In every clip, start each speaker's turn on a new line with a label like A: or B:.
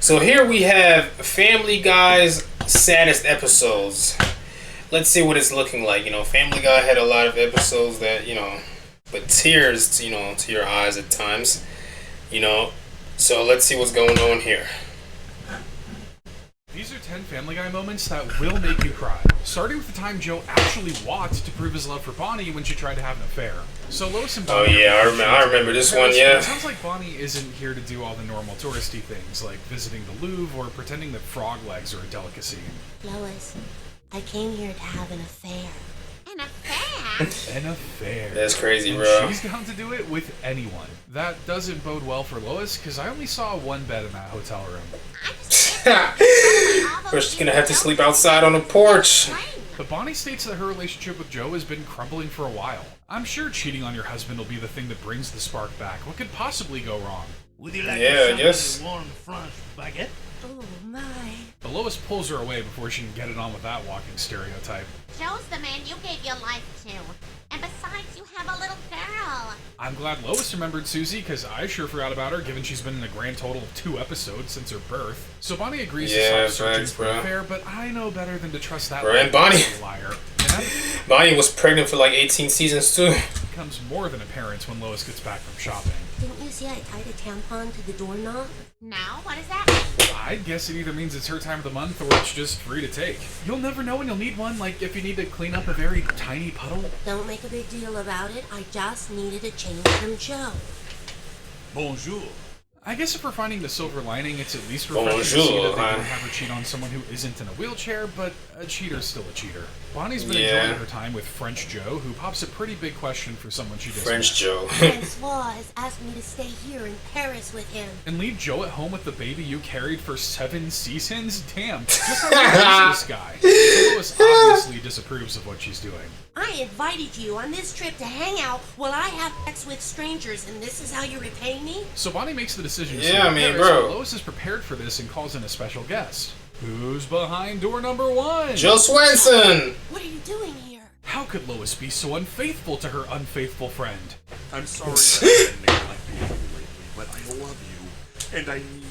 A: So here we have Family Guy's saddest episodes. Let's see what it's looking like. Family Guy had a lot of episodes that, but tears, to your eyes at times. So let's see what's going on here.
B: These are 10 Family Guy moments that will make you cry. Starting with the time Joe actually walked to prove his love for Bonnie when she tried to have an affair. So Lois and Bonnie...
A: Oh yeah, I remember this one, yeah.
B: It sounds like Bonnie isn't here to do all the normal touristy things, like visiting the Louvre or pretending that frog legs are a delicacy.
C: Lois, I came here to have an affair.
D: An affair?
B: An affair.
A: That's crazy,
B: and
A: bro.
B: She's down to do it with anyone. That doesn't bode well for Lois, because I only saw one bed in that hotel room.
A: We're just gonna have to sleep outside on the porch.
B: But Bonnie states that her relationship with Joe has been crumbling for a while. I'm sure cheating on your husband will be the thing that brings the spark back. What could possibly go wrong?
E: Would you like
A: I guess.
E: warm French baguette?
C: Oh my.
B: But Lois pulls her away before she can get it on with that walking stereotype.
D: Joe's the man you gave your life to. And besides, you have a little girl.
B: I'm glad Lois remembered Susie, because I sure forgot about her, given she's been in a grand total of 2 episodes since her birth. So Bonnie agrees to stop searching for an affair, but I know better than to trust that liar.
A: Bonnie was pregnant for like 18 seasons too.
B: Becomes more than apparent when Lois gets back from shopping.
C: Didn't you see I tied a tampon to the doorknob?
D: Now, what does that mean?
B: I guess it either means it's her time of the month or it's just free to take. You'll never know when you'll need one, like if you need to clean up a very tiny puddle.
C: Don't make a big deal about it. I just needed a change from Joe.
E: Bonjour.
B: I guess if we're finding the silver lining, it's at least refreshing to see that they don't have her cheat on someone who isn't in a wheelchair, but a cheater's still a cheater. Bonnie's been enjoying her time with French Joe, who pops a pretty big question for someone she doesn't
A: French Joe.
C: Francois has asked me to stay here in Paris with him.
B: And leave Joe at home with the baby you carried for 7 seasons? Damn, just how you raise this guy. So Lois obviously disapproves of what she's doing.
C: I invited you on this trip to hang out while I have sex with strangers, and this is how you repay me?
B: So Bonnie makes the decision to
A: Yeah,
B: stay
A: I
B: in
A: mean,
B: Paris,
A: bro.
B: but Lois is prepared for this and calls in a special guest. Who's behind door number 1?
A: Joe Swenson!
C: What are you doing here?
B: How could Lois be so unfaithful to her unfaithful friend?
F: I'm sorry I've been neglecting you lately, but I love you, and I need you.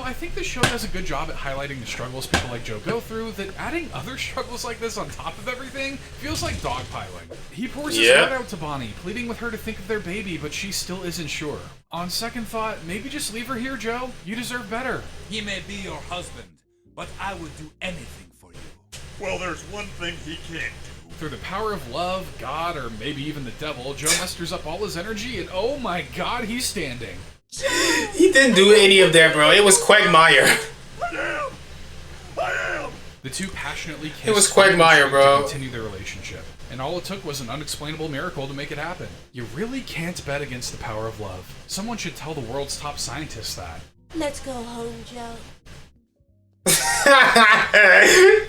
B: I think this show does a good job at highlighting the struggles people like Joe go through, that adding other struggles like this on top of everything feels like dogpiling. He pours his heart out to Bonnie, pleading with her to think of their baby, but she still isn't sure. On second thought, maybe just leave her here, Joe. You deserve better.
E: He may be your husband, but I would do anything for you.
F: Well, there's one thing he can't do.
B: Through the power of love, God, or maybe even the devil, Joe musters up all his energy, and oh my God, he's standing.
A: He didn't do any of that, bro. It was Quagmire.
F: I am!
B: The two passionately kissed.
A: It was Quagmire, bro.
B: To continue their relationship. And all it took was an unexplainable miracle to make it happen. You really can't bet against the power of love. Someone should tell the world's top scientists that.
C: Let's go home, Joe.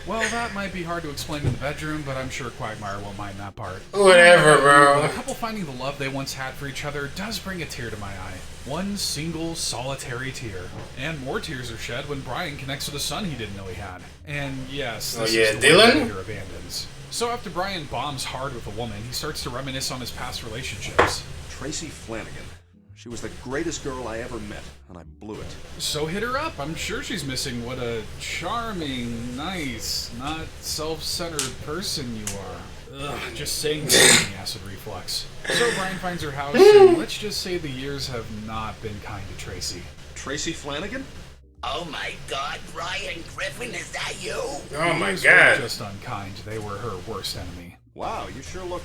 B: Well, that might be hard to explain in the bedroom, but I'm sure Quagmire won't mind that part.
A: Whatever, bro.
B: The couple finding the love they once had for each other does bring a tear to my eye. One single, solitary tear. And more tears are shed when Brian connects with a son he didn't know he had. And yes, this is the
A: Dylan?
B: way Peter abandons. So after Brian bombs hard with a woman, he starts to reminisce on his past relationships.
G: Tracy Flanagan. She was the greatest girl I ever met, and I blew it.
B: So hit her up. I'm sure she's missing what a charming, nice, not self-centered person you are. Ugh, just saying that gives me acid reflux. So Brian finds her house, and let's just say the years have not been kind to Tracy.
G: Tracy Flanagan?
E: Oh my God, Brian Griffin, is that you?
A: Oh my
B: Years
A: God.
B: weren't just unkind. They were her worst enemy.
G: Wow, you sure look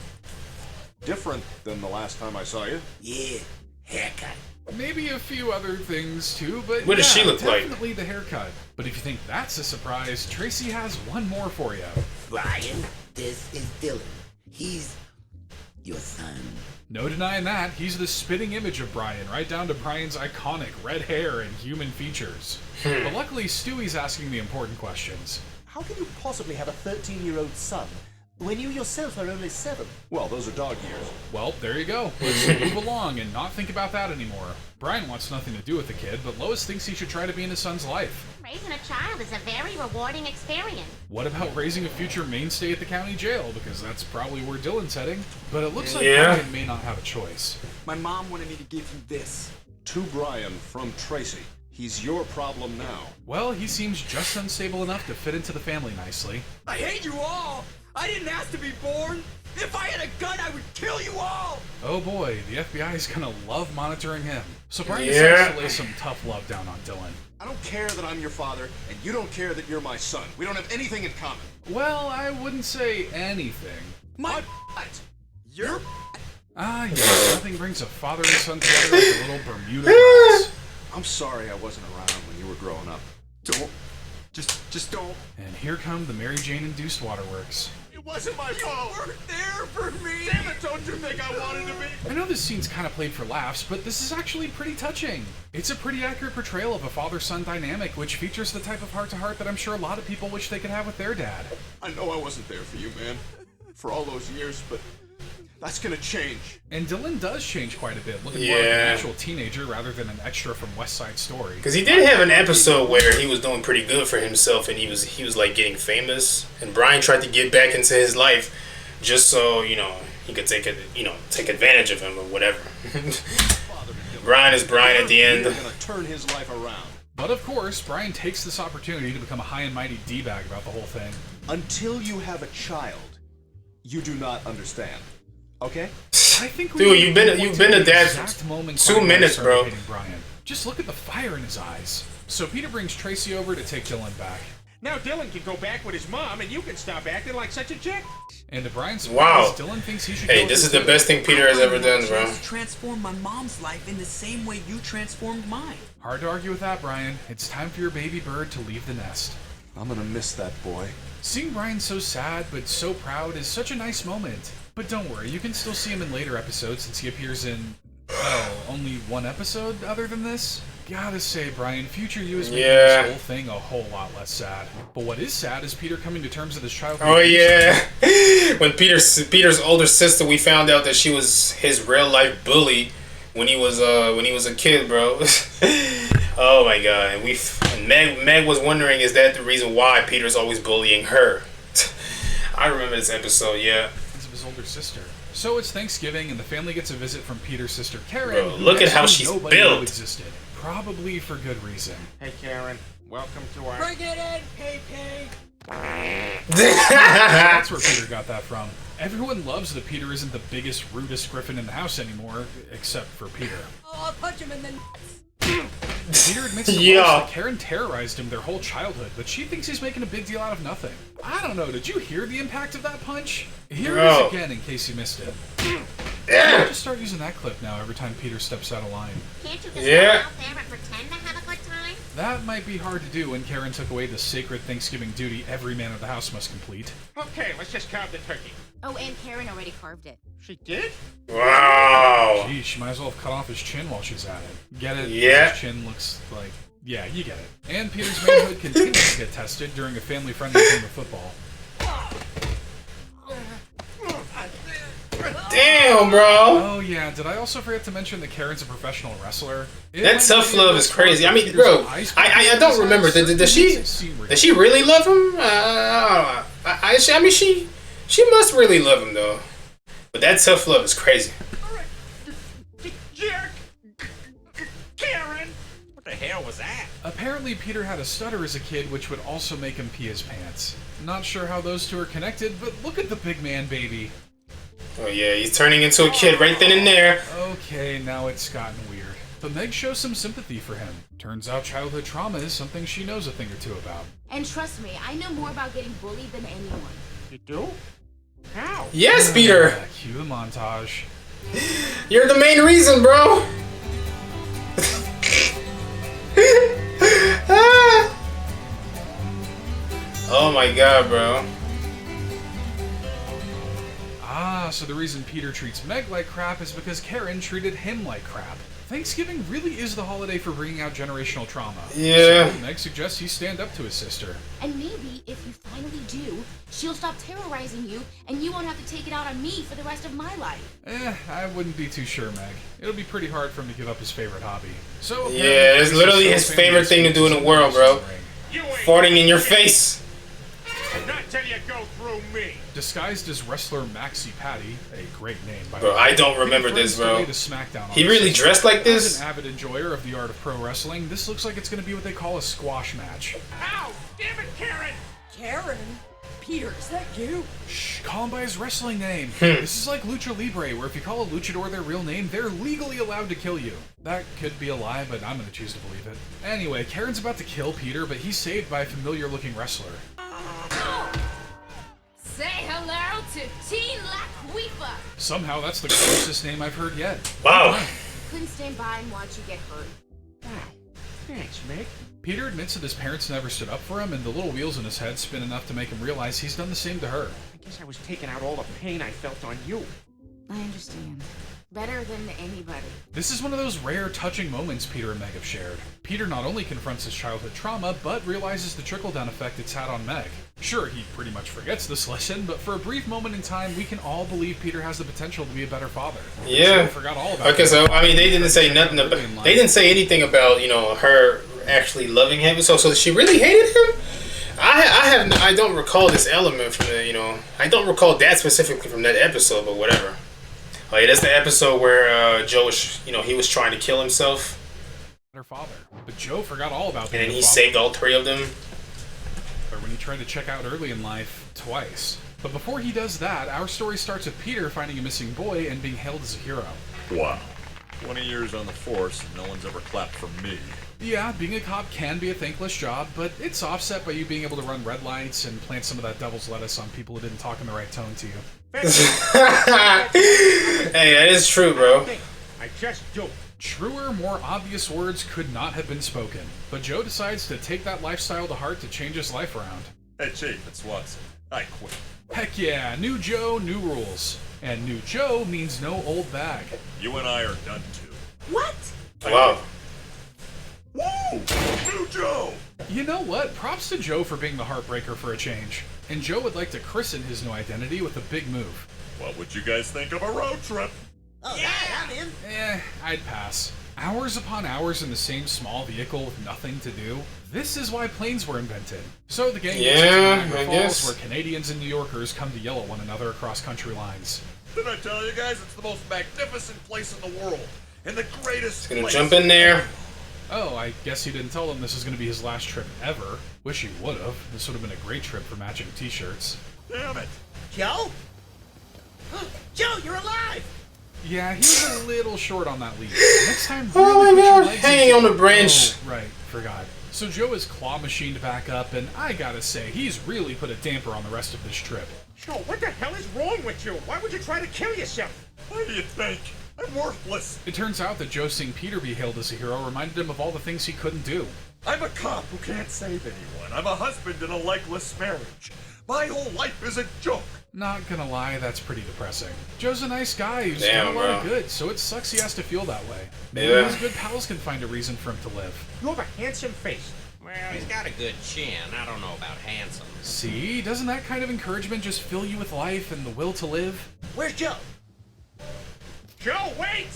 G: different than the last time I saw you.
E: Yeah, haircut.
B: Maybe a few other things too, but
A: What does she look like?
B: definitely the haircut. But if you think that's a surprise, Tracy has one more for you.
E: Brian, this is Dylan. He's your son.
B: No denying that, he's the spitting image of Brian, right down to Brian's iconic red hair and human features. But luckily, Stewie's asking the important questions.
H: How can you possibly have a 13-year-old son when you yourself are only 7?
G: Well, those are dog years.
B: Well, there you go. Let's move along and not think about that anymore. Brian wants nothing to do with the kid, but Lois thinks he should try to be in his son's life.
D: Raising a child is a very rewarding experience.
B: What about raising a future mainstay at the county jail? Because that's probably where Dylan's heading. But it looks like Brian may not have a choice.
F: My mom wanted me to give you this.
G: To Brian from Tracy. He's your problem now.
B: Well, he seems just unstable enough to fit into the family nicely.
I: I hate you all! I didn't ask to be born! If I had a gun, I would kill you all!
B: Oh boy, the FBI is gonna love monitoring him. So Brian decides to lay some tough love down on Dylan.
G: I don't care that I'm your father, and you don't care that you're my son. We don't have anything in common.
B: Well, I wouldn't say anything.
I: My Your
B: Ah, yes, nothing brings a father and son together like a little Bermuda grass.
G: I'm sorry I wasn't around when you were growing up.
I: Don't. Just don't.
B: And here come the Mary Jane-induced waterworks.
G: It wasn't my fault.
I: You weren't there for me!
G: Damn it, don't you think I wanted to be?
B: I know this scene's kind of played for laughs, but this is actually pretty touching. It's a pretty accurate portrayal of a father-son dynamic, which features the type of heart-to-heart that I'm sure a lot of people wish they could have with their dad.
G: I know I wasn't there for you, man. For all those years, but that's gonna change.
B: And Dylan does change quite a bit, looking more like an actual teenager rather than an extra from West Side Story.
A: Because he did have an episode where he was doing pretty good for himself, and he was like getting famous. And Brian tried to get back into his life, just so he could take advantage of him or whatever. Brian is Brian at the end.
G: We're gonna turn his life around.
B: But of course, Brian takes this opportunity to become a high and mighty D-bag about the whole thing.
G: Until you have a child, you do not understand. Okay?
B: I think
A: Dude, you've been a dad for 2 minutes, bro.
B: Brian. Just look at the fire in his eyes. So Peter brings Tracy over to take Dylan back.
J: Now Dylan can go back with his mom, and you can stop acting like such a chick.
B: And to Brian's surprise, Dylan thinks he should go
A: this is the best thing Peter has ever done, bro.
I: Transform my mom's life in the same way you transformed mine.
B: Hard to argue with that, Brian. It's time for your baby bird to leave the nest.
G: I'm gonna miss that boy.
B: Seeing Brian so sad but so proud is such a nice moment. But don't worry, you can still see him in later episodes since he appears in, only one episode other than this. Gotta say, Brian, future you is making this whole thing a whole lot less sad. But what is sad is Peter coming to terms with his childhood.
A: Oh yeah, when Peter's older sister, we found out that she was his real life bully when he was a kid, bro. Oh my god, and Meg was wondering, is that the reason why Peter's always bullying her? I remember this episode, yeah.
B: Of his older sister. So it's Thanksgiving, and the family gets a visit from Peter's sister Karen.
A: Bro, look at how she's built.
B: Existed. Probably for good reason.
J: Hey Karen, welcome to our...
I: Bring it in, PP!
B: That's where Peter got that from. Everyone loves that Peter isn't the biggest, rudest griffin in the house anymore, except for Peter.
I: Oh, I'll punch him in the nuts!
B: Peter admits to that Karen terrorized him their whole childhood, but she thinks he's making a big deal out of nothing. I don't know, did you hear the impact of that punch? Here it is again in case you missed it. I'll just start using that clip now every time Peter steps out of line.
D: Can't you just go out there and pretend to have a good time?
B: That might be hard to do when Karen took away the sacred Thanksgiving duty every man of the house must complete.
J: Okay, let's just carve the turkey.
D: Oh, and Karen already carved it.
J: She did?
A: Wow.
B: Gee, she might as well have cut off his chin while she's at it. Get it?
A: Yeah.
B: His chin looks like... Yeah, you get it. And Peter's manhood continues to get tested during a family-friendly game of football.
A: Damn, bro.
B: Oh yeah, did I also forget to mention that Karen's a professional wrestler?
A: That tough love is crazy. I mean, bro, I don't remember. Does she really love him? I mean, she must really love him though. But that tough love is crazy.
J: Jerk! Karen! What the hell was that?
B: Apparently, Peter had a stutter as a kid, which would also make him pee his pants. Not sure how those two are connected, but look at the big man, baby.
A: Oh yeah, he's turning into a kid right then and there.
B: Okay, now it's gotten weird. But Meg shows some sympathy for him. Turns out childhood trauma is something she knows a thing or two about.
K: And trust me, I know more about getting bullied than anyone.
J: You do? How?
A: Yes, Peter!
B: Cue the montage.
A: You're the main reason, bro! Oh my god, bro.
B: Ah, so the reason Peter treats Meg like crap is because Karen treated him like crap. Thanksgiving really is the holiday for bringing out generational trauma.
A: Yeah.
B: So Meg suggests he stand up to his sister.
K: And maybe, if you finally do, she'll stop terrorizing you, and you won't have to take it out on me for the rest of my life.
B: I wouldn't be too sure, Meg. It'll be pretty hard for him to give up his favorite hobby. So
A: yeah, it's literally his favorite thing to do in the world, bro. Farting in your face.
J: Not till you go through me.
B: Disguised as wrestler Maxi Patty, a great name by the
A: Bro,
B: way.
A: I don't remember this, bro.
B: To SmackDown
A: He really dressed like this?
B: As an avid enjoyer of the art of pro wrestling, this looks like it's going to be what they call a squash match.
J: Ow! Damn it, Karen!
C: Karen? Peter, is that you?
B: Shh, call him by his wrestling name. This is like Lucha Libre, where if you call a luchador their real name, they're legally allowed to kill you. That could be a lie, but I'm going to choose to believe it. Anyway, Karen's about to kill Peter, but he's saved by a familiar-looking wrestler.
K: Say hello to Teen La Cuifa.
B: Somehow, that's the grossest name I've heard yet.
A: Wow.
K: Couldn't stand by and watch you get hurt.
J: Thanks, Mick.
B: Peter admits that his parents never stood up for him, and the little wheels in his head spin enough to make him realize he's done the same to her.
J: I guess I was taking out all the pain I felt on you.
K: I understand. Better than anybody.
B: This is one of those rare, touching moments Peter and Meg have shared. Peter not only confronts his childhood trauma, but realizes the trickle-down effect it's had on Meg. Sure, he pretty much forgets this lesson, but for a brief moment in time, we can all believe Peter has the potential to be a better father.
A: Yeah.
B: So forgot all about
A: Okay, so I mean, they didn't say nothing about. They didn't say anything about her actually loving him. So she really hated him. I don't recall this element from the I don't recall that specifically from that episode, but whatever. Oh yeah, that's the episode where Joe was he was trying to kill himself.
B: Her father, but Joe forgot all about that.
A: And then he saved all three of them.
B: Or when he tried to check out early in life twice. But before he does that, our story starts with Peter finding a missing boy and being hailed as a hero.
F: Wow. 20 years on the force and no one's ever clapped for me.
B: Yeah, being a cop can be a thankless job, but it's offset by you being able to run red lights and plant some of that devil's lettuce on people who didn't talk in the right tone to you.
A: Hey, that is true, bro.
J: I just do.
B: Truer, more obvious words could not have been spoken, but Joe decides to take that lifestyle to heart to change his life around.
F: Hey, Chief, it's Watson. I quit.
B: Heck yeah, new Joe, new rules. And new Joe means no old bag.
F: You and I are done too.
C: What?
A: Wow.
F: Whoa! New Joe!
B: You know what? Props to Joe for being the heartbreaker for a change. And Joe would like to christen his new identity with a big move.
F: What would you guys think of a road trip?
E: Oh, yeah, I'm in.
B: I'd pass. Hours upon hours in the same small vehicle with nothing to do. This is why planes were invented. So the gang gets to Niagara Falls, where Canadians and New Yorkers come to yell at one another across country lines.
F: Did I tell you guys it's the most magnificent place in the world? And the greatest place.
A: Gonna jump in there.
B: Oh, I guess he didn't tell them this was going to be his last trip ever. Wish he would have. This would have been a great trip for matching t-shirts.
F: Damn it.
E: Joe? Joe, you're alive!
B: Yeah, he was a little short on that lead. Next time,
A: Oh
B: really
A: my
B: put your
A: God,
B: legs
A: hanging
B: into-
A: on the branch.
B: Oh, right, forgot. So Joe is claw machined back up, and I gotta say, he's really put a damper on the rest of this trip.
J: Joe, what the hell is wrong with you? Why would you try to kill yourself?
F: What do you think? I'm worthless.
B: It turns out that Joe seeing Peter be hailed as a hero reminded him of all the things he couldn't do.
F: I'm a cop who can't save anyone. I'm a husband in a legless marriage. My whole life is a joke.
B: Not gonna lie, that's pretty depressing. Joe's a nice guy who's
A: Damn,
B: done a lot of
A: bro.
B: good, so it sucks he has to feel that way. Maybe
A: Yeah.
B: his good pals can find a reason for him to live.
J: You have a handsome face.
L: Well, he's got a good chin. I don't know about handsome.
B: See? Doesn't that kind of encouragement just fill you with life and the will to live?
E: Where's Joe?
J: Joe, wait!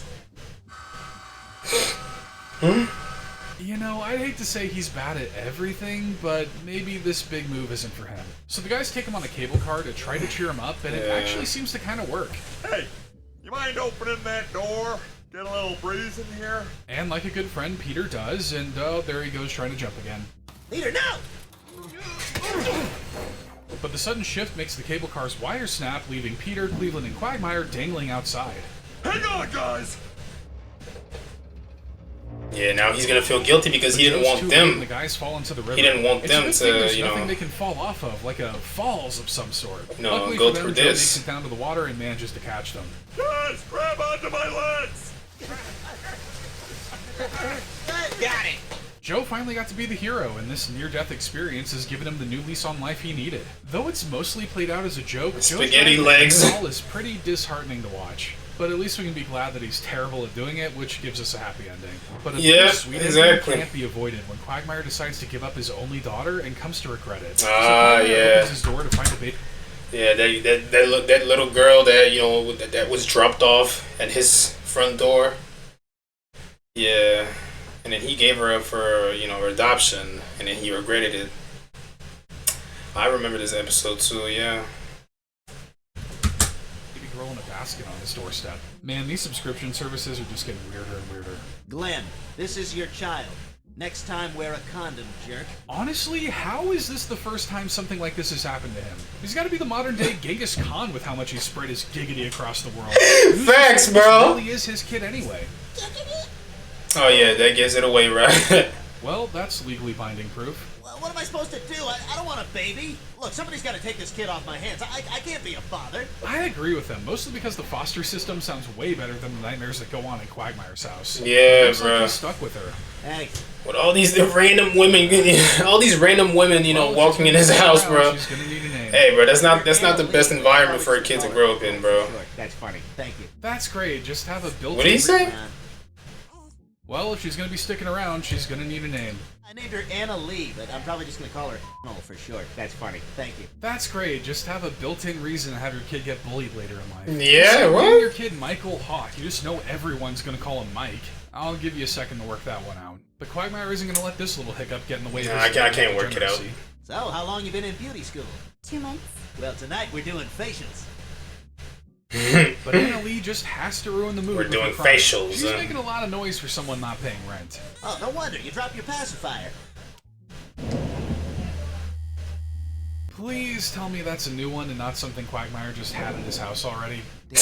B: You know, I'd hate to say he's bad at everything, but maybe this big move isn't for him. So the guys take him on a cable car to try to cheer him up, and it actually seems to kind of work.
F: Hey, you mind opening that door? Get a little breeze in here?
B: And like a good friend, Peter does, and oh, there he goes trying to jump again.
E: Leader, no!
B: But the sudden shift makes the cable car's wire snap, leaving Peter, Cleveland, and Quagmire dangling outside.
F: Hang on, guys!
A: Yeah, now he's gonna feel guilty because he didn't
B: Those
A: want
B: two and
A: them.
B: The guys fall into the river.
A: He didn't want
B: It's a
A: them
B: good thing
A: to,
B: there's
A: you
B: nothing
A: know.
B: they can fall off of, like a falls of some sort.
A: No,
B: Luckily
A: go
B: for them,
A: through
B: Joe
A: this.
B: makes it down to the water and manages to catch them.
F: Guys, grab onto my legs!
L: Got it!
B: Joe finally got to be the hero, and this near-death experience has given him the new lease on life he needed. Though it's mostly played out as a joke, Joe's
A: Spaghetti
B: ride
A: legs.
B: with Paul is pretty disheartening to watch. But at least we can be glad that he's terrible at doing it, which gives us a happy ending. But a
A: Yeah,
B: sweet
A: exactly.
B: ending can't be avoided when Quagmire decides to give up his only daughter and comes to regret it. So
A: Ah,
B: Quagmire
A: yeah.
B: opens his door to find a baby.
A: Yeah, that little girl that that was dropped off at his front door. Yeah, and then he gave her up for adoption, and then he regretted it. I remember this episode too. Yeah.
B: a basket on his doorstep. Man, these subscription services are just getting weirder and weirder.
H: Glenn, this is your child. Next time, wear a condom, jerk.
B: Honestly, how is this the first time something like this has happened to him? He's got to be the modern-day Genghis Khan with how much he spread his giggity across the world.
A: Facts, bro.
B: Really is his kid anyway.
A: Oh yeah, that gives it away, right?
B: Well, that's legally binding proof.
H: Well, what am I supposed to do? I don't want a baby. Look, somebody's got to take this kid off my hands. I can't be a father.
B: I agree with him, mostly because the foster system sounds way better than the nightmares that go on in Quagmire's house.
A: Yeah,
B: Looks
A: bro.
B: like he's stuck with her.
H: Hey.
A: With all these random women, you know, walking in his house, bro.
B: She's gonna need a name.
A: Hey, bro, that's not the best environment for a kid to grow up in, bro.
I: That's funny.
H: Thank you.
B: That's great. Just have a built-in.
A: What did he say?
B: Well, if she's gonna be sticking around, she's gonna need a name.
H: I named her Anna Lee, but I'm probably just gonna call her for short.
I: That's funny.
H: Thank you.
B: That's great. Just have a built-in reason to have your kid get bullied later in life.
A: Yeah,
B: So
A: what?
B: name your kid Michael Hawk. You just know everyone's gonna call him Mike. I'll give you a second to work that one out. But Quagmire isn't gonna let this little hiccup get in the way of
A: Nah,
B: his
A: I can't work it out.
B: degeneracy.
H: So, how long you been in beauty school?
K: 2 months.
H: Well, tonight we're doing facials.
B: But Anna Lee just has to ruin the mood.
A: We're
B: with
A: doing
B: her crying.
A: facials,
B: She's making a lot of noise for someone not paying rent.
H: Oh, no wonder. You dropped your pacifier.
B: Please tell me that's a new one and not something Quagmire just had in his house already.
A: But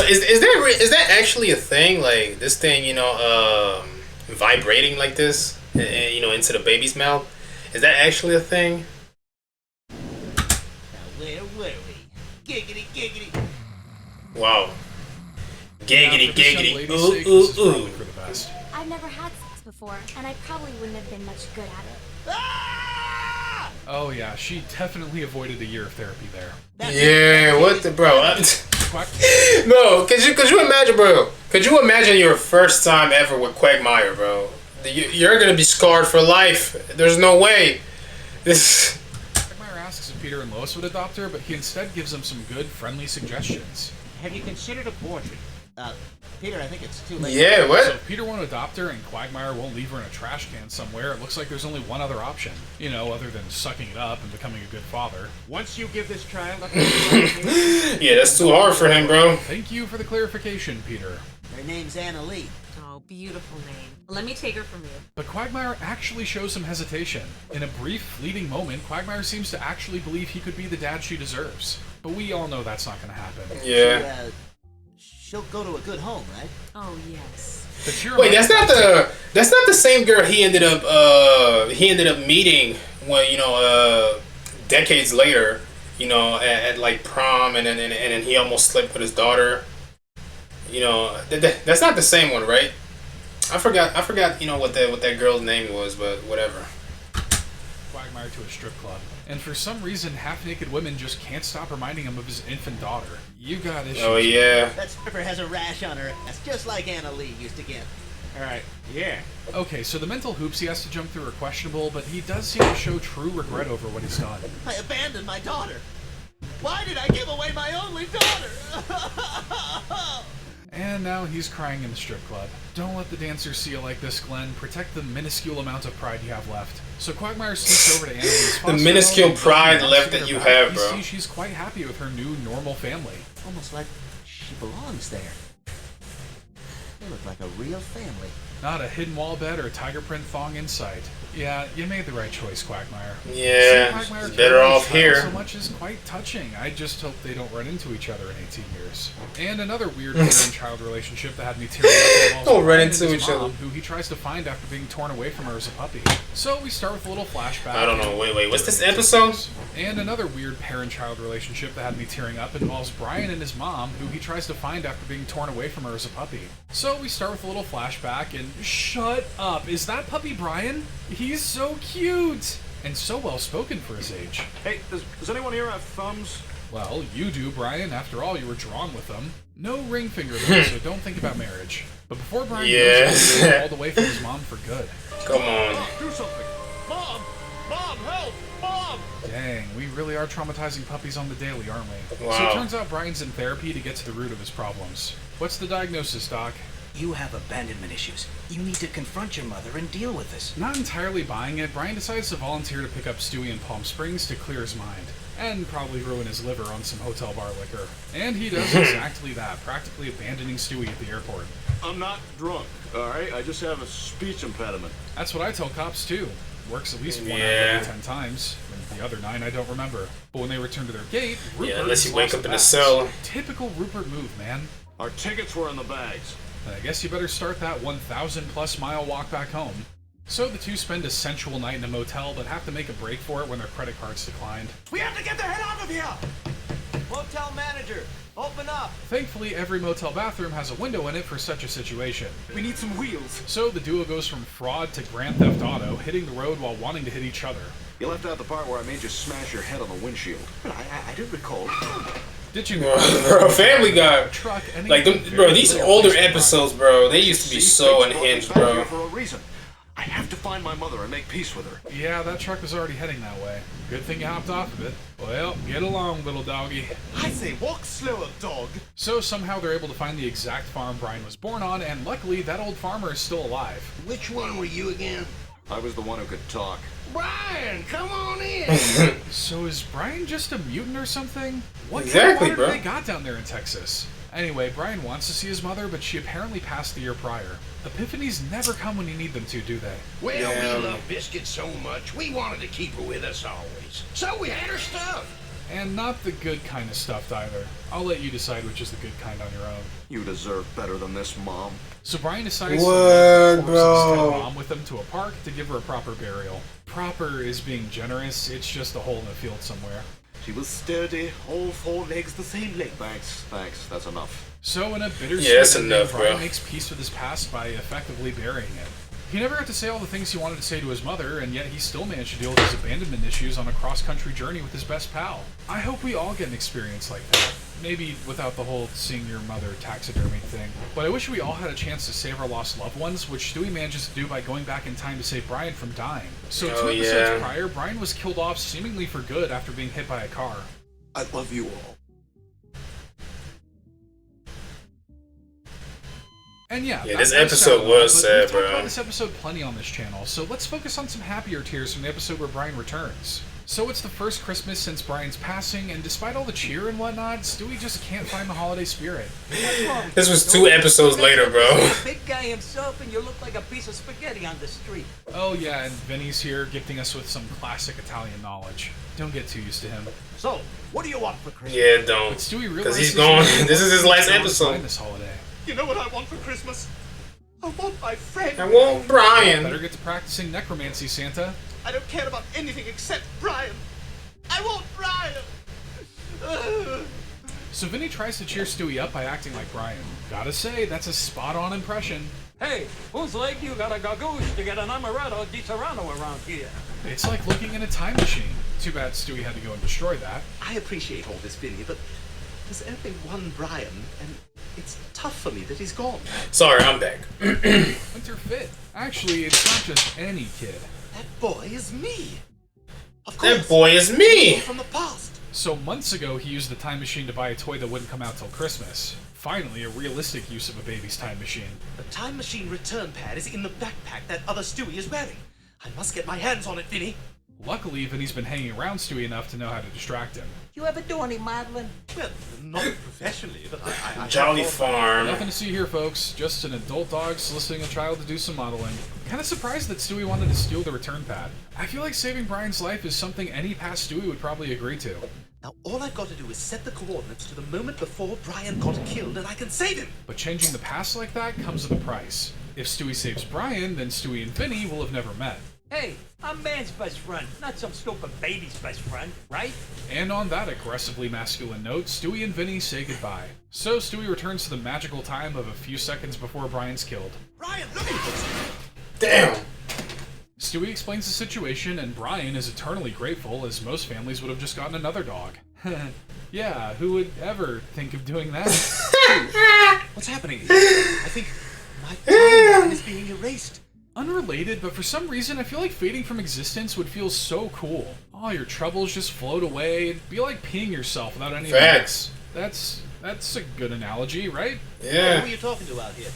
A: is that actually a thing? Like this thing, you know, vibrating like this, you know, into the baby's mouth. Is that actually a thing?
H: Now, where were we? Giggity, giggity.
A: Wow. Giggity,
B: Now, for this young
A: giggity.
B: lady's sake, this is probably for the best.
K: I've never had sex before, and I probably wouldn't have been much good at it.
B: Oh yeah, she definitely avoided a year of therapy there.
A: Yeah, what the bro? No, could you imagine, bro? Could you imagine your first time ever with Quagmire, bro? You're gonna be scarred for life. There's no way. This.
B: Quagmire asks if Peter and Lois would adopt her, but he instead gives them some good, friendly suggestions.
I: Have you considered abortion?
H: Peter, I think it's too late.
A: Yeah, what?
B: So if Peter won't adopt her and Quagmire won't leave her in a trash can somewhere, it looks like there's only one other option. You know, other than sucking it up and becoming a good father.
I: Once you give this child up,
A: Yeah, that's too hard for him, bro.
B: Thank you for the clarification, Peter.
H: Her name's Anna Lee.
M: Oh, beautiful name. Let me take her from you.
B: But Quagmire actually shows some hesitation. In a brief, fleeting moment, Quagmire seems to actually believe he could be the dad she deserves. But we all know that's not going to happen.
A: Yeah.
H: She'll go to a good home, right?
M: Oh, yes.
A: Wait, that's not the same girl he ended up meeting when, you know, decades later, you know, at like prom, and then he almost slept with his daughter. You know, that's not the same one, right? I forgot, you know, what that girl's name was, but whatever.
B: Quagmire to a strip club. And for some reason, half-naked women just can't stop reminding him of his infant daughter. You got issues.
A: Oh, yeah.
H: That stripper has a rash on her. That's just like Anna Lee used to get.
I: Alright, yeah.
B: Okay, so the mental hoops he has to jump through are questionable, but he does seem to show true regret over what he's done.
H: I abandoned my daughter. Why did I give away my only daughter?
B: And now he's crying in the strip club. Don't let the dancers see you like this, Glenn. Protect the minuscule amount of pride you have left. So Quagmire sneaks over to Anna Lee's foster
A: The minuscule
B: home,
A: pride
B: and
A: left
B: to
A: that
B: get
A: you
B: her back.
A: have, bro.
B: You see, she's quite happy with her new normal family.
H: Almost like she belongs there. They look like a real family.
B: Not a hidden wall bed or a tiger print thong in sight. Yeah, you made the right choice, Quagmire.
A: Yeah,
B: Seeing Quagmire
A: it's
B: care
A: better
B: for his
A: off
B: child
A: here.
B: So much is quite touching. I just hope they don't run into each other in 18 years. And another weird parent-child relationship that had me tearing up involves
A: Don't run
B: Brian
A: into
B: and his
A: each other.
B: mom, who he tries to find after being torn away from her as a puppy. So we start with a little flashback.
A: I don't know. Wait. What's this episode?
B: And another weird parent-child relationship that had me tearing up involves Brian and his mom, who he tries to find after being torn away from her as a puppy. So we start with a little flashback, and shut up! Is that puppy Brian? He's so cute! And so well-spoken for his age.
G: Hey, does anyone here have thumbs?
B: Well, you do, Brian. After all, you were drawn with them. No ring finger, though, so don't think about marriage. But before Brian goes, he all the way from his mom for good.
A: Come on.
G: Do something. Mom! Mom, help! Mom!
B: Dang, we really are traumatizing puppies on the daily, aren't we?
A: Wow.
B: So it turns out Brian's in therapy to get to the root of his problems. What's the diagnosis, Doc?
N: You have abandonment issues. You need to confront your mother and deal with this.
B: Not entirely buying it, Brian decides to volunteer to pick up Stewie in Palm Springs to clear his mind. and probably ruin his liver on some hotel bar liquor. And he does exactly that, practically abandoning Stewie at the airport.
F: I'm not drunk, alright? I just have a speech impediment.
B: That's what I tell cops too. Works at least 1 out of every 10 times. And the other 9 I don't remember. But when they return to their gate, Rupert
A: unless you wake up in a
B: bags.
A: cell.
B: Typical Rupert move, man.
F: Our tickets were in the bags.
B: I guess you better start that 1,000+ mile walk back home. So the two spend a sensual night in a motel, but have to make a break for it when their credit cards declined.
H: We have to get the hell out of here! Motel manager, open up!
B: Thankfully, every motel bathroom has a window in it for such a situation.
H: We need some wheels.
B: So the duo goes from fraud to Grand Theft Auto, hitting the road while wanting to hit each other.
G: You left out the part where I made you smash your head on the windshield.
E: I don't recall.
B: Did you
A: bro, Family Guy.
B: Truck,
A: Like, bro, these older episodes, bro, they used to be so unhinged, bro.
G: For a reason. I have to find my mother and make peace with her.
B: Yeah, that truck was already heading that way. Good thing you hopped off of it. Well, get along, little doggy.
H: I say, walk slower, dog.
B: So somehow they're able to find the exact farm Brian was born on, and luckily that old farmer is still alive.
E: Which one were you again?
G: I was the one who could talk.
E: Brian, come on in.
B: So is Brian just a mutant or something? What
A: Exactly,
B: kind of
A: bro.
B: water do they got down there in Texas? Anyway, Brian wants to see his mother, but she apparently passed the year prior. Epiphanies never come when you need them to, do they?
E: Well, we love Biscuit so much, we wanted to keep her with us always. So we had her stuff.
B: And not the good kind of stuffed either. I'll let you decide which is the good kind on your own.
G: You deserve better than this, Mom.
B: So Brian decides
A: What,
B: to take
A: bro?
B: Mom with him to a park to give her a proper burial. Proper is being generous, it's just a hole in a field somewhere.
G: She was sturdy, all 4 legs the same length. Thanks, that's enough.
B: So in a bittersweet
A: Yeah, that's
B: ending,
A: enough,
B: Brian
A: bro.
B: makes peace with his past by effectively burying it. He never got to say all the things he wanted to say to his mother, and yet he still managed to deal with his abandonment issues on a cross-country journey with his best pal. I hope we all get an experience like that. Maybe without the whole seeing your mother taxidermy thing. But I wish we all had a chance to save our lost loved ones, which Stewie manages to do by going back in time to save Brian from dying. So 2 episodes prior, Brian was killed off seemingly for good after being hit by a car.
G: I love you all.
B: And yeah,
A: this episode was sad,
B: we've talked
A: bro.
B: about this episode plenty on this channel, so let's focus on some happier tears from the episode where Brian returns. So it's the first Christmas since Brian's passing, and despite all the cheer and whatnot, Stewie just can't find the holiday spirit.
A: This was 2 episodes later, bro.
I: Big guy himself, and you look like a piece of spaghetti on the street.
B: Oh yeah, and Vinny's here, gifting us with some classic Italian knowledge. Don't get too used to him.
H: So, what do you want for Christmas?
A: Yeah, don't.
B: But Stewie realizes
A: Because he's gone. This is his last episode.
B: This holiday.
F: You know what I want for Christmas? I want my friend.
A: I want Brian.
B: Better get to practicing necromancy, Santa.
H: I don't care about anything except Brian. I want Brian.
B: So Vinny tries to cheer Stewie up by acting like Brian. Gotta say, that's a spot-on impression.
I: Hey, whose leg you got a gagoosh to get an amaretto di Serrano around here?
B: It's like looking in a time machine. Too bad Stewie had to go and destroy that.
E: I appreciate all this, Vinny, but there's only one Brian, and it's tough for me that he's gone.
A: Sorry, I'm back.
B: Winter fit. Actually, it's not just any kid.
E: That boy is me. Of
A: That
E: course.
A: boy is me.
E: From the past.
B: So months ago, he used the time machine to buy a toy that wouldn't come out till Christmas. Finally, a realistic use of a baby's time machine.
E: The time machine return pad is in the backpack that other Stewie is wearing. I must get my hands on it, Vinny.
B: Luckily, Vinny's been hanging around Stewie enough to know how to distract him.
I: You ever do any modeling?
E: Well, not professionally, but I
A: Jolly Farm.
B: Nothing to see here, folks. Just an adult dog soliciting a child to do some modeling. Kinda surprised that Stewie wanted to steal the return pad. I feel like saving Brian's life is something any past Stewie would probably agree to.
E: Now, all I've got to do is set the coordinates to the moment before Brian got killed, and I can save him.
B: But changing the past like that comes with a price. If Stewie saves Brian, then Stewie and Vinny will have never met.
I: Hey, I'm man's best friend, not some stupid baby's best friend, right?
B: And on that aggressively masculine note, Stewie and Vinny say goodbye. So Stewie returns to the magical time of a few seconds before Brian's killed.
H: Brian, look at this.
A: Damn.
B: Stewie explains the situation, and Brian is eternally grateful, as most families would have just gotten another dog. Yeah, who would ever think of doing that?
E: What's happening here? I think my timeline is being erased.
B: Unrelated, but for some reason I feel like fading from existence would feel so cool. All your troubles just float away. It'd be like peeing yourself without any
A: Facts.
B: That's a good analogy, right?
H: Who
A: Yeah.
H: are you talking to out here?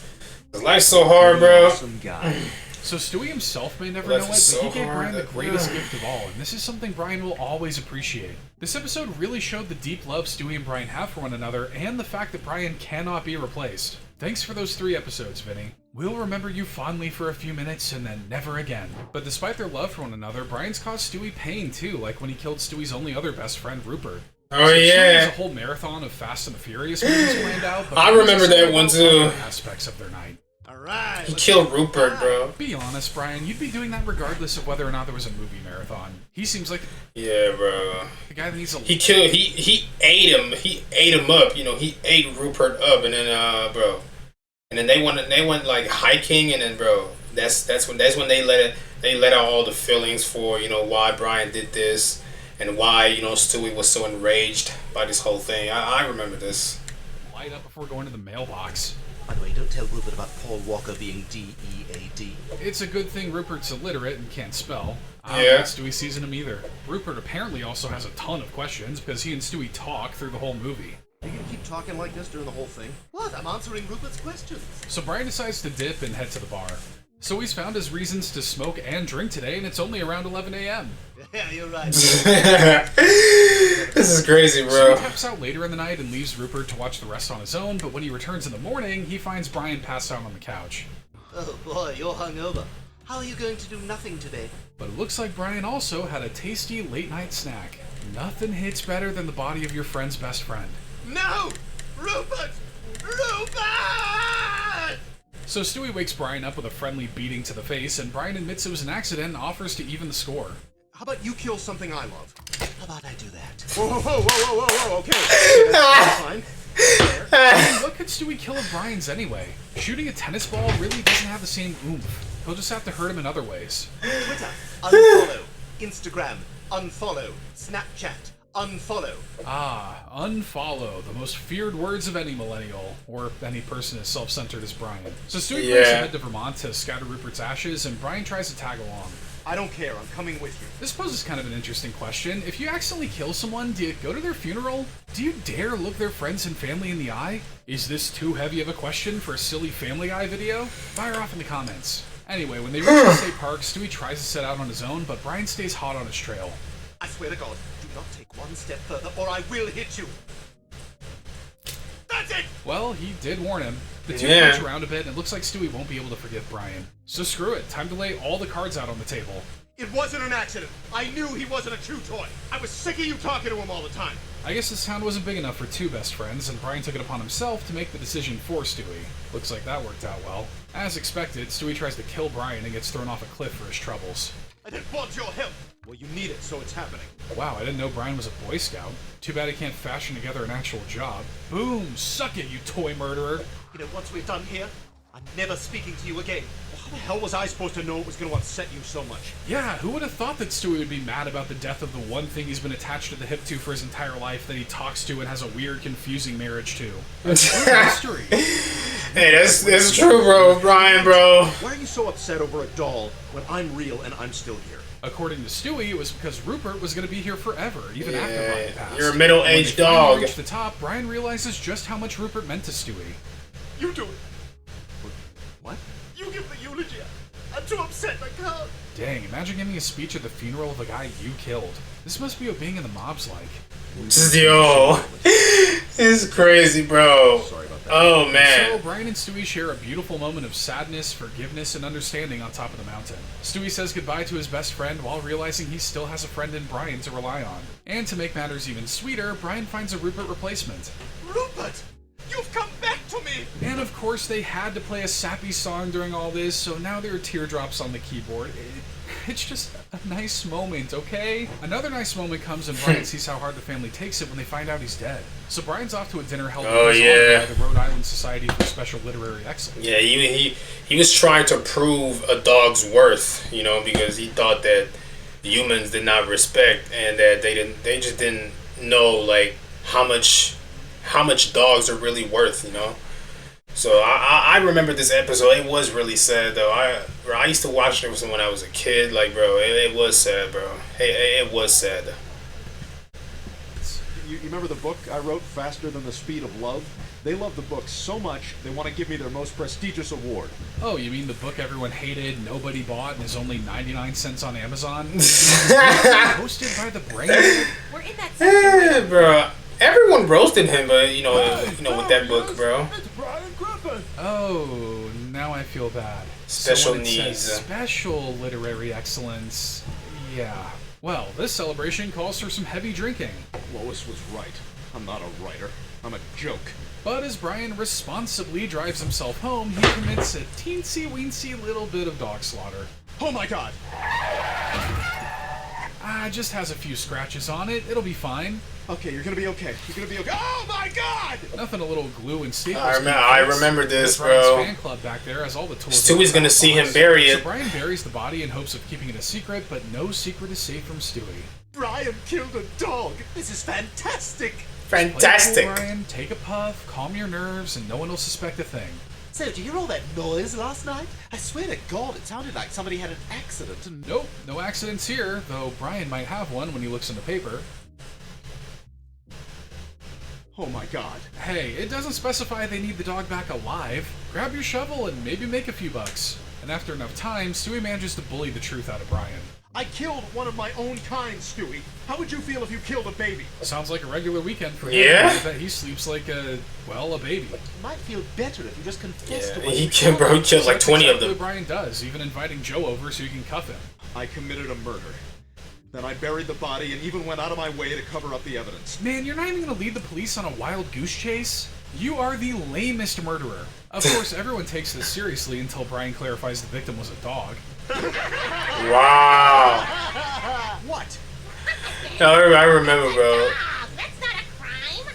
A: Life's so hard, bro.
N: Some guy.
B: So Stewie himself may never
A: Life
B: know it, but
A: is so
B: he gave
A: hard.
B: Brian the greatest gift of all, and this is something Brian will always appreciate. This episode really showed the deep love Stewie and Brian have for one another, and the fact that Brian cannot be replaced. Thanks for those 3 episodes, Vinny. We'll remember you fondly for a few minutes and then never again. But despite their love for one another, Brian's caused Stewie pain too, like when he killed Stewie's only other best friend, Rupert.
A: Oh,
B: so
A: yeah.
B: Stewie has a whole marathon of Fast and the Furious movies planned out, but
A: I remember that one too.
B: Aspects of their night.
A: He killed Rupert, bro.
B: Be honest, Brian, you'd be doing that regardless of whether or not there was a movie marathon. He seems like
A: Yeah, bro.
B: the guy that needs a...
A: He ate him. He ate him up. You know, he ate Rupert up, and then bro, and then they went like hiking, and then bro, that's when they let out all the feelings for, you know, why Brian did this and why, you know, Stewie was so enraged by this whole thing. I remember this.
B: Light up before going to the mailbox.
E: By the way, don't tell Rupert about Paul Walker being D-E-A-D.
B: It's a good thing Rupert's illiterate and can't spell. I don't
A: Yeah.
B: think Stewie sees in him either. Rupert apparently also has a ton of questions because he and Stewie talk through the whole movie.
E: Are you gonna keep talking like this during the whole thing? What? I'm answering Rupert's questions.
B: So Brian decides to dip and head to the bar. So he's found his reasons to smoke and drink today, and it's only around 11 a.m.
E: Yeah, you're right.
A: This is crazy,
B: So
A: bro.
B: he taps out later in the night and leaves Rupert to watch the rest on his own, but when he returns in the morning, he finds Brian passed out on the couch.
E: Oh boy, you're hungover. How are you going to do nothing today?
B: But it looks like Brian also had a tasty late-night snack. Nothing hits better than the body of your friend's best friend.
E: No! Rupert! Rupert!
B: So Stewie wakes Brian up with a friendly beating to the face, and Brian admits it was an accident and offers to even the score.
G: How about you kill something I love?
E: How about I do that?
G: Whoa, whoa, whoa, whoa, whoa, whoa, okay. That's fine.
B: I mean, what could Stewie kill of Brian's anyway? Shooting a tennis ball really doesn't have the same oomph. He'll just have to hurt him in other ways.
E: Twitter, unfollow. Instagram, unfollow. Snapchat, unfollow.
B: Ah, unfollow, the most feared words of any millennial, or any person as self-centered as Brian. So Stewie breaks ahead to Vermont to scatter Rupert's ashes, and Brian tries to tag along.
G: I don't care, I'm coming with you.
B: This poses kind of an interesting question. If you accidentally kill someone, do you go to their funeral? Do you dare look their friends and family in the eye? Is this too heavy of a question for a silly Family Guy video? Fire off in the comments. Anyway, when they reach the state park, Stewie tries to set out on his own, but Brian stays hot on his trail.
E: I swear to God, do not take one step further or I will hit you. That's it!
B: Well, he did warn him. The two punch around a bit, and it looks like Stewie won't be able to forgive Brian. So screw it, time to lay all the cards out on the table.
G: It wasn't an accident. I knew he wasn't a chew toy. I was sick of you talking to him all the time.
B: I guess this town wasn't big enough for 2 best friends, and Brian took it upon himself to make the decision for Stewie. Looks like that worked out well. As expected, Stewie tries to kill Brian and gets thrown off a cliff for his troubles.
G: I didn't want your help. Well, you need it, so it's happening.
B: Wow, I didn't know Brian was a Boy Scout. Too bad he can't fashion together an actual job. Boom! Suck it, you toy murderer!
E: You know, once we're done here, I'm never speaking to you again.
G: Well, how the hell was I supposed to know it was going to upset you so much?
B: Yeah, who would have thought that Stewie would be mad about the death of the one thing he's been attached to the hip to for his entire life that he talks to and has a weird, confusing marriage to? That's history.
A: Hey, that's true, bro. Brian, bro.
G: Why are you so upset over a doll when I'm real and I'm still here?
B: According to Stewie, it was because Rupert was going to be here forever, even after Brian passed.
A: You're a middle-aged
B: When they
A: dog.
B: finally reach the top, Brian realizes just how much Rupert meant to Stewie.
G: You do it.
E: What?
G: You give the eulogy. I'm too upset, I can't.
B: Dang, imagine giving a speech at the funeral of a guy you killed. This must be what being in the mob's like.
A: Yo, it's crazy, bro.
G: Sorry about that.
A: Oh, man.
B: So, Brian and Stewie share a beautiful moment of sadness, forgiveness, and understanding on top of the mountain. Stewie says goodbye to his best friend while realizing he still has a friend in Brian to rely on. And to make matters even sweeter, Brian finds a Rupert replacement.
G: Rupert! You've come back to me!
B: And of course, they had to play a sappy song during all this, so now there are teardrops on the keyboard. It's just a nice moment, okay? Another nice moment comes when Brian sees how hard the family takes it when they find out he's dead. So Brian's off to a dinner held by the Rhode Island Society for Special Literary Excellence.
A: Yeah, he was trying to prove a dog's worth, you know, because he thought that humans did not respect and that they just didn't know like how much dogs are really worth, you know. So I remember this episode. It was really sad though. I used to watch it when I was a kid. Like, bro, it was sad, bro. It was sad.
G: You remember the book I wrote, Faster Than the Speed of Love? They love the book so much, they want to give me their most prestigious award.
B: Oh, you mean the book everyone hated, nobody bought, and is only 99 cents on Amazon? Hosted by the Brain?
K: We're in that section.
A: Bro. Everyone roasted him, but you know, with that book, bro.
B: Oh, now I feel bad.
A: Special
B: so when it
A: needs.
B: says special literary excellence. Yeah. Well, this celebration calls for some heavy drinking.
G: Lois was right. I'm not a writer. I'm a joke.
B: But as Brian responsibly drives himself home, he commits a teensy-weensy little bit of dog slaughter.
G: Oh my god!
B: Just has a few scratches on it. It'll be fine.
G: Okay, you're gonna be okay. You're gonna be okay. Oh my god!
B: Nothing a little glue and staples.
A: I remember this,
B: Brian's
A: bro.
B: fan club back there has all the tools.
A: Stewie's gonna see him bury it.
B: So Brian buries the body in hopes of keeping it a secret, but no secret is safe from Stewie.
E: Brian killed a dog. This is fantastic.
A: Fantastic.
B: Cool, Brian. Take a puff, calm your nerves, and no one will suspect a thing.
E: So, did you hear all that noise last night? I swear to God, it sounded like somebody had an accident and...
B: Nope, no accidents here, though Brian might have one when he looks in the paper.
G: Oh my god.
B: Hey, it doesn't specify they need the dog back alive. Grab your shovel and maybe make a few bucks. And after enough time, Stewie manages to bully the truth out of Brian.
F: I killed one of my own kind, Stewie. How would you feel if you killed a baby?
B: Sounds like a regular weekend for him.
A: Yeah?
B: I bet he sleeps like a baby.
E: It might feel better if you just confessed to what
A: He killed like 20 of them.
B: What Brian does, even inviting Joe over so you can cuff him.
G: I committed a murder. Then I buried the body and even went out of my way to cover up the evidence.
B: Man, you're not even gonna lead the police on a wild goose chase? You are the lamest murderer. Of course, everyone takes this seriously until Brian clarifies the victim was a dog.
A: Wow.
E: What?
A: I remember, bro.
D: That's not a crime.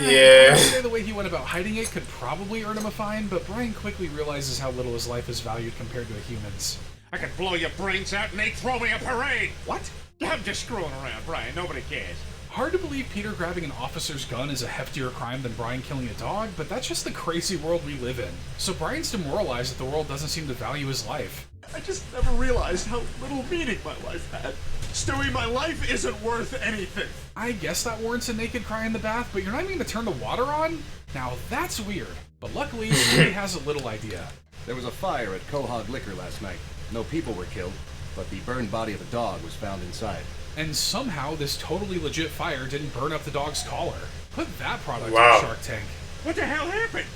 A: Yeah.
B: I'd say the way he went about hiding it could probably earn him a fine, but Brian quickly realizes how little his life is valued compared to a human's.
J: I could blow your brains out and they throw me a parade.
E: What?
J: I'm just screwing around, Brian. Nobody cares.
B: Hard to believe Peter grabbing an officer's gun is a heftier crime than Brian killing a dog, but that's just the crazy world we live in. So Brian's demoralized that the world doesn't seem to value his life.
F: I just never realized how little meaning my life had. Stewie, my life isn't worth anything.
B: I guess that warrants a naked cry in the bath, but you're not even going to turn the water on? Now that's weird. But luckily, Stewie has a little idea.
G: There was a fire at Quahog Liquor last night. No people were killed, but the burned body of a dog was found inside.
B: And somehow this totally legit fire didn't burn up the dog's collar. Put that product
A: Wow.
B: on Shark Tank.
J: What the hell happened?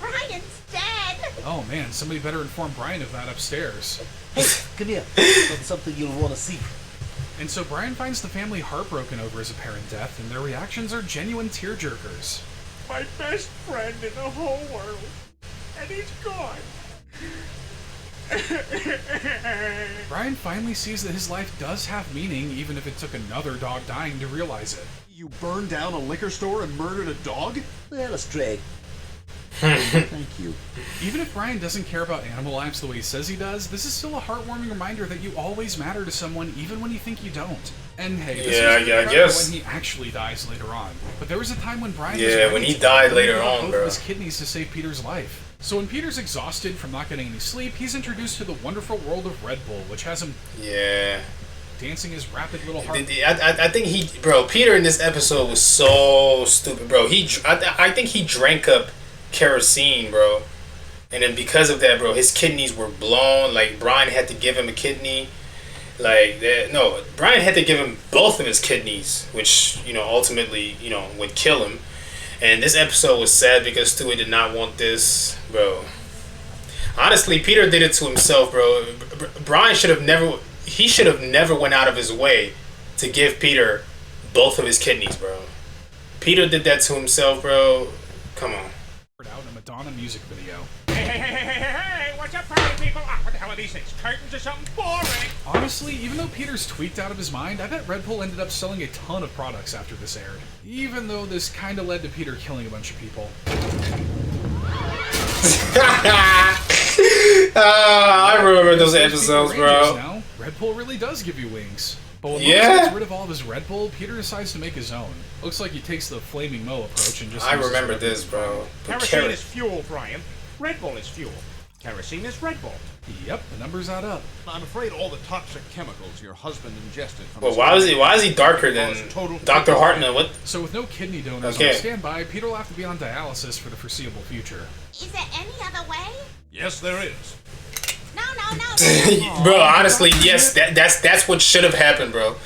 D: Brian's dead.
B: Oh man, somebody better inform Brian of that upstairs.
E: Hey, come here. Got something you'll want to see.
B: And so Brian finds the family heartbroken over his apparent death, and their reactions are genuine tearjerkers.
F: My best friend in the whole world. And he's gone.
B: Brian finally sees that his life does have meaning, even if it took another dog dying to realize it.
G: You burned down a liquor store and murdered a dog?
E: Well, astray. Thank you.
B: Even if Brian doesn't care about animal lives the way he says he does, this is still a heartwarming reminder that you always matter to someone, even when you think you don't. And hey, this is
A: I guess.
B: when he actually dies later on. But there was a time when Brian was
A: Yeah,
B: ready
A: when he
B: to
A: died later
B: give up
A: on,
B: both
A: bro.
B: of his kidneys to save Peter's life. So when Peter's exhausted from not getting any sleep, he's introduced to the wonderful world of Red Bull, which has him dancing his rapid little heart.
A: I think Peter in this episode was so stupid, bro. I think he drank up kerosene, bro. And then because of that, bro, his kidneys were blown. Like, Brian had to give him a kidney. Brian had to give him both of his kidneys, which, ultimately, would kill him. And this episode was sad because Stewie did not want this, bro. Honestly, Peter did it to himself, bro. Brian should have never went out of his way to give Peter both of his kidneys, bro. Peter did that to himself, bro. Come on.
B: Out in a Madonna music video.
J: Hey, what's up, party people? What the hell are these things? Curtains or something boring?
B: Honestly, even though Peter's tweaked out of his mind, I bet Red Bull ended up selling a ton of products after this aired. Even though this kinda led to Peter killing a bunch of people.
A: I remember those episodes, bro.
B: Now, Red Bull really does give you wings. But when Lewis gets rid of all of his Red Bull, Peter decides to make his own. Looks like he takes the Flaming Mo approach and just...
A: I remember this, bro.
J: Kerosene is fuel, Brian. Red Bull is fuel. Kerosene is Red Bull.
B: Yep, the numbers add up.
F: I'm afraid all the toxic chemicals your husband ingested from
A: Well, why is he darker than Dr. Hartman? What?
B: So with no kidney donors on standby, Peter will have to be on dialysis for the foreseeable future.
D: Is there any other way?
F: Yes, there is.
D: No.
A: Bro, honestly, yes, that's what should have happened, bro.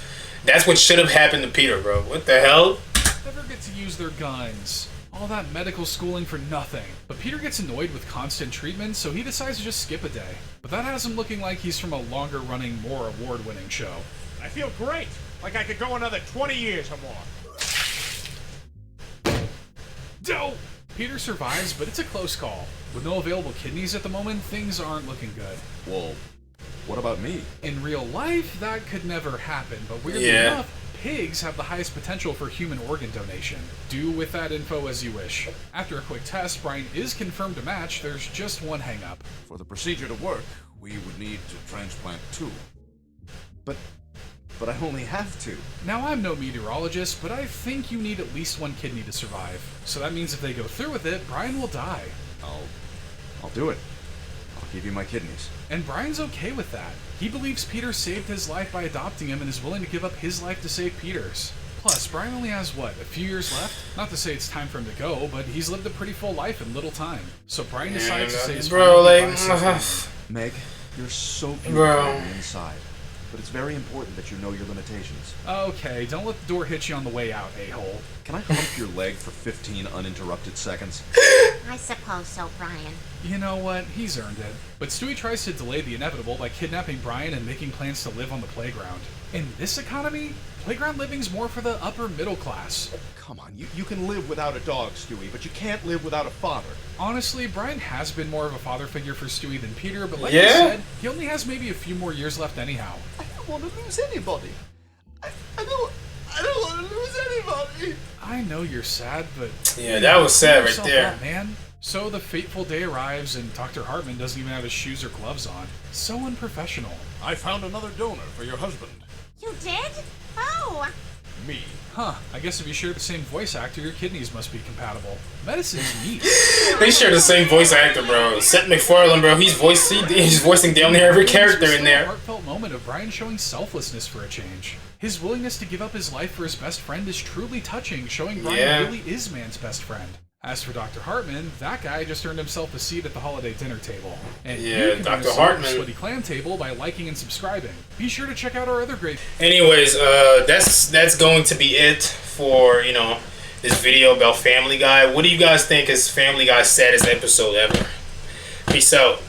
A: That's what should have happened to Peter, bro. What the hell?
B: Never get to use their guns. All that medical schooling for nothing. But Peter gets annoyed with constant treatment, so he decides to just skip a day. But that has him looking like he's from a longer-running, more award-winning show.
J: I feel great. Like I could go another 20 years or more.
B: Dope! Peter survives, but it's a close call. With no available kidneys at the moment, things aren't looking good.
F: Well, what about me?
B: In real life, that could never happen, but weirdly enough, pigs have the highest potential for human organ donation. Do with that info as you wish. After a quick test, Brian is confirmed to match. There's just one hang-up.
F: For the procedure to work, we would need to transplant 2.
G: But I only have 2.
B: Now, I'm no meteorologist, but I think you need at least 1 kidney to survive. So that means if they go through with it, Brian will die.
G: I'll do it. I'll give you my kidneys.
B: And Brian's okay with that. He believes Peter saved his life by adopting him and is willing to give up his life to save Peter's. Plus, Brian only has, what, a few years left? Not to say it's time for him to go, but he's lived a pretty full life in little time. So Brian decides to say his final goodbyes.
G: Meg, you're so beautiful on the inside. But it's very important that you know your limitations.
B: Okay, don't let the door hit you on the way out, a-hole.
F: Can I hump your leg for 15 uninterrupted seconds?
D: I suppose so, Brian.
B: You know what? He's earned it. But Stewie tries to delay the inevitable by kidnapping Brian and making plans to live on the playground. In this economy, playground living's more for the upper middle class.
F: Come on, you can live without a dog, Stewie, but you can't live without a father.
B: Honestly, Brian has been more of a father figure for Stewie than Peter, but like I said, he only has maybe a few more years left anyhow.
E: I don't want to lose anybody. I don't want to lose anybody.
B: I know you're sad, but...
A: Yeah, that was sad right there.
B: Up, man. So the fateful day arrives, and Dr. Hartman doesn't even have his shoes or gloves on. So unprofessional.
F: I found another donor for your husband.
D: You did? Oh!
F: Me.
B: Huh, I guess if you share the same voice actor, your kidneys must be compatible. Medicine's neat.
A: They share the same voice actor, bro. Seth MacFarlane, bro. He's voicing damn near every character in there.
B: A heartfelt moment of Brian showing selflessness for a change. His willingness to give up his life for his best friend is truly touching, showing Brian really is man's best friend. As for Dr. Hartman, that guy just earned himself a seat at the holiday dinner table. And you can
A: Dr. Hartman,
B: Sweaty Clam table by liking and subscribing. Be sure to check out our other great...
A: Anyways, that's going to be it for, this video about Family Guy. What do you guys think is Family Guy's saddest episode ever? Peace out.